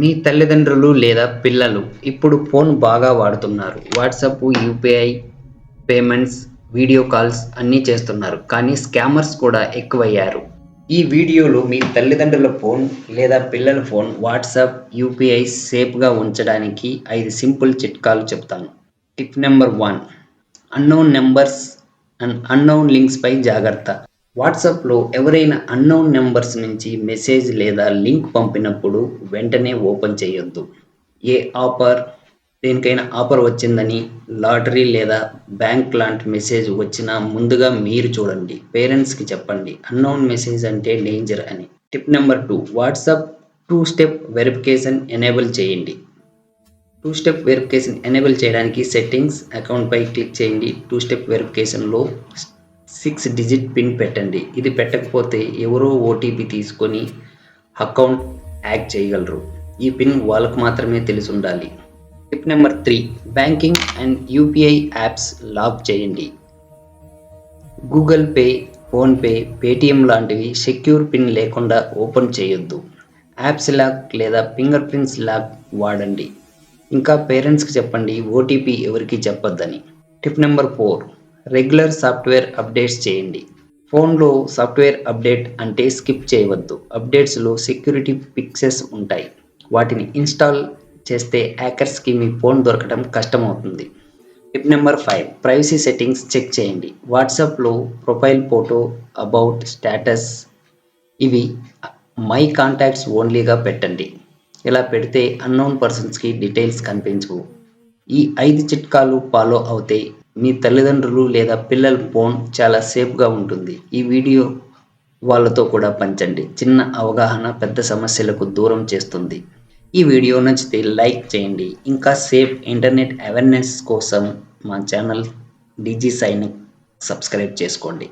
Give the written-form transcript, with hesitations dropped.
మీ తల్లిదండ్రులు లేదా పిల్లలు ఇప్పుడు ఫోన్ బాగా వాడుతున్నారు. WhatsApp, UPI payments, video calls అన్నీ చేస్తున్నారు. కానీ స్కామర్స్ కూడా ఎక్కువయ్యారు. ఈ వీడియోలో మీ తల్లిదండ్రుల ఫోన్ లేదా పిల్లల ఫోన్ వాట్సాప్, యూపీఐ సేఫ్గా ఉంచడానికి 5 సింపుల్ చిట్కాలు చెప్తాను. Tip number 1, unknown numbers and unknown లింక్స్పై జాగ్రత్త. వాట్సాప్లో ఎవరైనా అన్నోన్ నెంబర్స్ నుంచి మెసేజ్ లేదా లింక్ పంపినప్పుడు వెంటనే ఓపెన్ చేయొద్దు. దేనికైనా ఆఫర్ వచ్చిందని, లాటరీ లేదా బ్యాంక్ లాంటి మెసేజ్ వచ్చినా ముందుగా మీరు చూడండి. పేరెంట్స్కి చెప్పండి అన్నోన్ మెసేజ్ అంటే డేంజర్ అని. Tip number 2, WhatsApp 2 step verification enable చేయండి. 2 స్టెప్ వెరిఫికేషన్ ఎనేబుల్ చేయడానికి సెట్టింగ్స్ అకౌంట్పై క్లిక్ చేయండి. 2 స్టెప్ వెరిఫికేషన్లో 6 డిజిట్ పిన్ పెట్టండి. ఇది పెట్టకపోతే ఎవరో ఓటీపీ తీసుకొని అకౌంట్ హ్యాక్ చేయగలరు. ఈ పిన్ వాళ్ళకు మాత్రమే తెలిసి ఉండాలి. Tip number 3, banking and UPI apps lock చేయండి. గూగుల్ పే, ఫోన్పే, పేటిఎం లాంటివి సెక్యూర్ పిన్ లేకుండా ఓపెన్ చేయొద్దు. యాప్స్ లాక్ లేదా ఫింగర్ ప్రింట్స్ లాక్ వాడండి. ఇంకా పేరెంట్స్కి చెప్పండి ఓటీపీ ఎవరికి చెప్పొద్దని. Tip number 4, regular software updates చేయండి. ఫోన్లో సాఫ్ట్వేర్ అప్డేట్ అంటే స్కిప్ చేయవద్దు. అప్డేట్స్లో సెక్యూరిటీ ఫిక్సెస్ ఉంటాయి. వాటిని ఇన్స్టాల్ చేస్తే హ్యాకర్స్కి మీ ఫోన్ దొరకడం కష్టమవుతుంది. Tip number 5, privacy settings check చేయండి. వాట్సాప్లో ప్రొఫైల్ ఫోటో, అబౌట్, స్టేటస్ ఇవి మై కాంటాక్ట్స్ ఓన్లీగా పెట్టండి. ఇలా పెడితే అన్నోన్ పర్సన్స్కి డీటెయిల్స్ కనిపించవు. ఈ 5 చిట్కాలు ఫాలో అవుతే మీ తల్లిదండ్రులు లేదా పిల్లల ఫోన్ చాలా సేఫ్గా ఉంటుంది. ఈ వీడియో వాళ్ళతో కూడా పంచండి. చిన్న అవగాహన పెద్ద సమస్యలకు దూరం చేస్తుంది. ఈ వీడియో నచ్చితే లైక్ చేయండి. ఇంకా సేఫ్ ఇంటర్నెట్ అవేర్నెస్ కోసం మా ఛానల్ డిజి సైన్ సబ్స్క్రైబ్ చేసుకోండి.